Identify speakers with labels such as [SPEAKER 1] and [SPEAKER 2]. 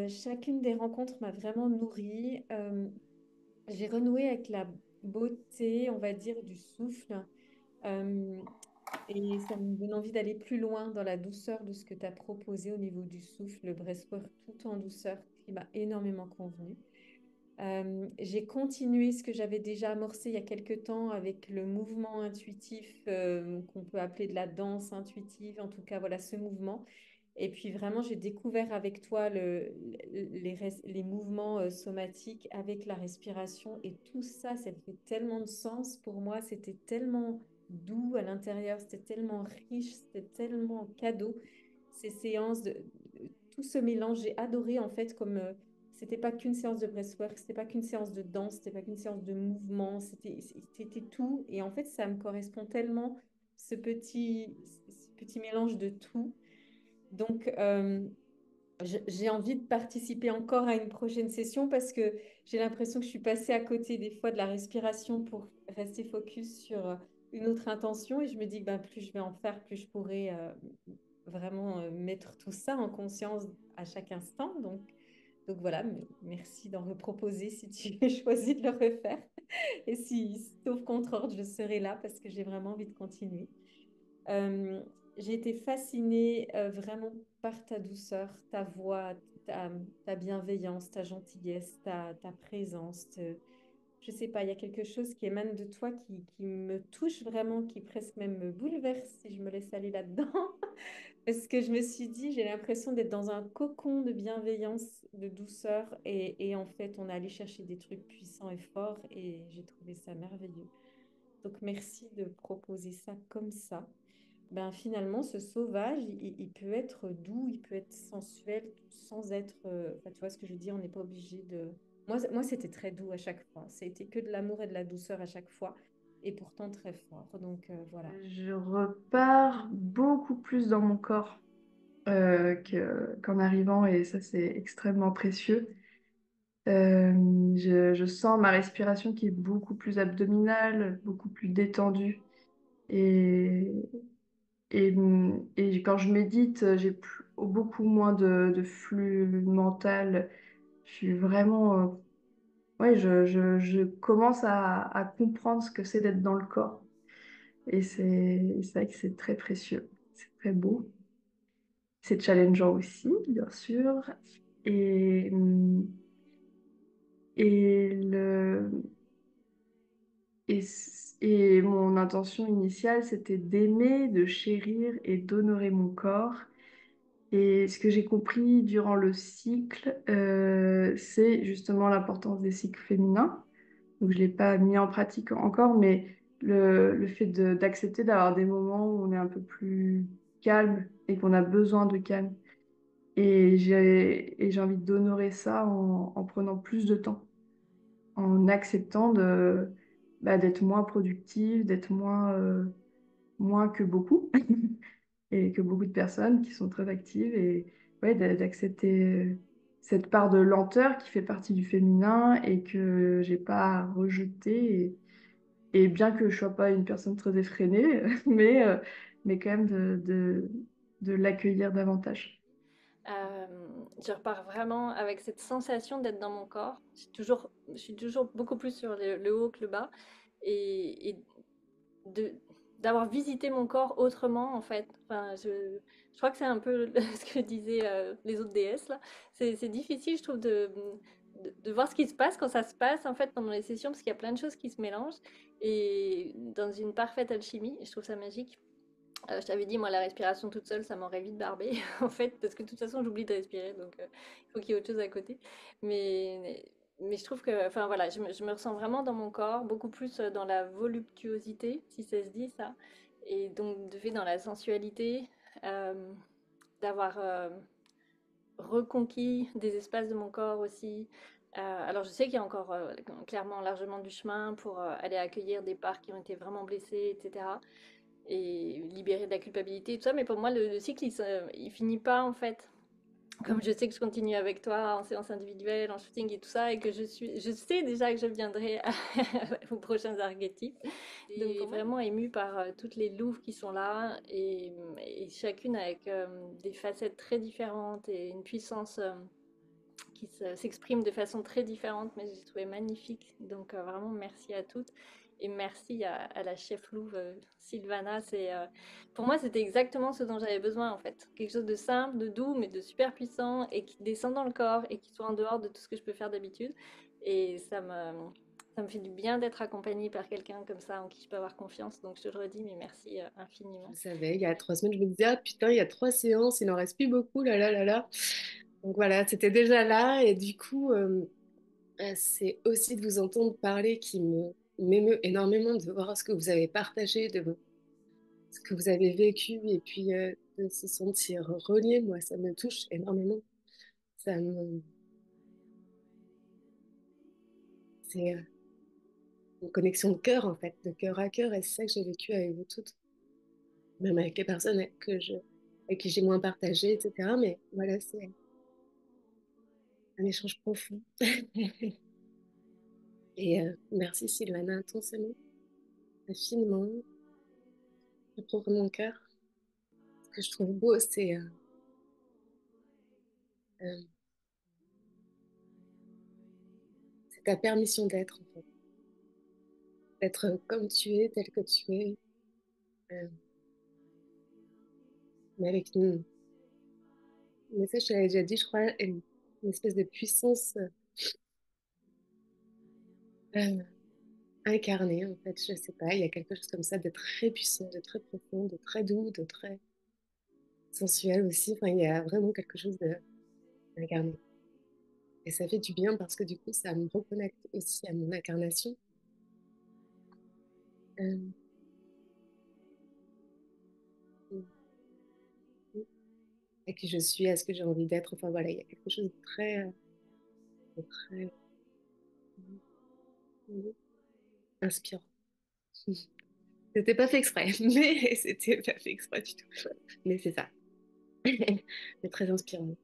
[SPEAKER 1] Chacune des rencontres m'a vraiment nourrie. J'ai renoué avec la beauté, on va dire, du souffle. Euh, et ça me donne envie d'aller plus loin dans la douceur de ce que tu as proposé au niveau du souffle, le breathwork tout en douceur, qui m'a énormément convenu. J'ai continué ce que j'avais déjà amorcé il y a quelque temps avec le mouvement intuitif qu'on peut appeler de la danse intuitive, en tout cas, voilà ce mouvement. Et puis vraiment, j'ai découvert avec toi les mouvements somatiques avec la respiration et tout ça, ça fait tellement de sens pour moi. C'était tellement doux à l'intérieur, c'était tellement riche, c'était tellement cadeau. Ces séances, tout ce mélange, j'ai adoré en fait comme c'était pas qu'une séance de breathwork, c'était pas qu'une séance de danse, c'était pas qu'une séance de mouvement, c'était tout. Et en fait, ça me correspond tellement, ce petit mélange de tout. Donc, j'ai envie de participer encore à une prochaine session parce que j'ai l'impression que je suis passée à côté des fois de la respiration pour rester focus sur une autre intention et je me dis que ben, plus je vais en faire, plus je pourrai vraiment mettre tout ça en conscience à chaque instant. Donc voilà, merci d'en reproposer si tu choisis de le refaire. Et si, sauf contre-ordre, je serai là parce que j'ai vraiment envie de continuer. Euh, j'ai été fascinée vraiment par ta douceur, ta voix, ta bienveillance, ta gentillesse, ta présence. Je sais pas, il y a quelque chose qui émane de toi qui me touche vraiment, qui presque même me bouleverse si je me laisse aller là-dedans. Parce que je me suis dit, j'ai l'impression d'être dans un cocon de bienveillance, de douceur. Et en fait, on est allé chercher des trucs puissants et forts et j'ai trouvé ça merveilleux. Donc merci de proposer ça comme ça. Ben, finalement, ce sauvage, il peut être doux, il peut être sensuel sans être... enfin, tu vois ce que je veux dire, on n'est pas obligé de... Moi, c'était très doux à chaque fois. C'était que de l'amour et de la douceur à chaque fois, et pourtant très fort. Donc, voilà.
[SPEAKER 2] Je repars beaucoup plus dans mon corps qu'en arrivant et ça c'est extrêmement précieux. Je sens ma respiration qui est beaucoup plus abdominale, beaucoup plus détendue et, et quand je médite, j'ai beaucoup moins de flux mental. Je suis vraiment, ouais, je commence à comprendre ce que c'est d'être dans le corps et c'est vrai que c'est très précieux, c'est très beau. C'est challengeant aussi, bien sûr. Et, et, le, et mon intention initiale, c'était d'aimer, de chérir et d'honorer mon corps. Et ce que j'ai compris durant le cycle, c'est justement l'importance des cycles féminins. Donc, je ne l'ai pas mis en pratique encore, mais le fait d'accepter d'avoir des moments où on est un peu plus calme et qu'on a besoin de calme. Et j'ai envie d'honorer ça en prenant plus de temps, en acceptant d'être moins productive, d'être moins que beaucoup, et que beaucoup de personnes qui sont très actives, et ouais, d'accepter cette part de lenteur qui fait partie du féminin et que j'ai pas à rejeter. Et bien que je sois pas une personne très effrénée, mais quand même de l'accueillir davantage.
[SPEAKER 3] Euh, je repars vraiment avec cette sensation d'être dans mon corps. Je suis toujours beaucoup plus sur le haut que le bas et de, d'avoir visité mon corps autrement en fait. Je crois que c'est un peu ce que disaient les autres déesses là. C'est difficile, je trouve, de voir ce qui se passe quand ça se passe en fait pendant les sessions parce qu'il y a plein de choses qui se mélangent et dans une parfaite alchimie. Je trouve ça magique. Je t'avais dit, moi, la respiration toute seule, ça m'aurait vite barbé, en fait, parce que de toute façon, j'oublie de respirer, donc il faut qu'il y ait autre chose à côté. Mais, mais je trouve que, enfin voilà, je me ressens vraiment dans mon corps, beaucoup plus dans la voluptuosité, si ça se dit ça, et donc de fait dans la sensualité, euh, d'avoir reconquis des espaces de mon corps aussi. Alors je sais qu'il y a encore clairement largement du chemin pour aller accueillir des parts qui ont été vraiment blessées, etc et libérer de la culpabilité et tout ça. Mais pour moi, le cycle, il finit pas en fait. Comme je sais que je continue avec toi en séance individuelle, en shooting et tout ça, et que je sais déjà que je viendrai aux prochains archétypes. Donc vraiment émue par toutes les louves qui sont là et chacune avec des facettes très différentes et une puissance. s'expriment de façon très différente, mais j'ai trouvé magnifique. Donc vraiment merci à toutes. Et merci à la chef Louve Sylvana. Pour moi, c'était exactement ce dont j'avais besoin en fait. Quelque chose de simple, de doux, mais de super puissant et qui descend dans le corps et qui soit en dehors de tout ce que je peux faire d'habitude. Et ça me fait du bien d'être accompagnée par quelqu'un comme ça en qui je peux avoir confiance. Donc je te le redis, mais merci
[SPEAKER 4] Je
[SPEAKER 3] infiniment.
[SPEAKER 4] le savais, il y a 3 semaines, je me disais, ah putain, il y a 3 séances, il n'en reste plus beaucoup, là là là là. Donc voilà, c'était déjà là. Et du coup, c'est aussi de vous entendre parler qui m'émeut énormément, de voir ce que vous avez partagé, ce que vous avez vécu, et puis de se sentir relié. Moi, ça me touche énormément. Ça me... C'est une connexion de cœur, en fait, de cœur à cœur. Et c'est ça que j'ai vécu avec vous toutes. Même avec les personnes avec qui j'ai moins partagé, etc. Mais voilà, c'est un échange profond. Et merci Sylvana, intensément, infiniment, du profond de mon cœur. Ce que je trouve beau, euh, c'est ta permission d'être, en fait. D'être comme tu es, tel que tu es, euh, mais avec mais ça, je te l'avais déjà dit, je crois, une espèce de puissance euh, incarnée, en fait. Je sais pas, il y a quelque chose comme ça de très puissant, de très profond, de très doux, de très sensuel aussi. Enfin, il y a vraiment quelque chose d'incarné. Et ça fait du bien parce que du coup, ça me reconnecte aussi à mon incarnation. Euh, à qui je suis, à ce que j'ai envie d'être. Enfin voilà, il y a quelque chose de très inspirant. C'était pas fait exprès, mais c'était pas fait exprès du tout. Mais c'est ça. C'est très inspirant.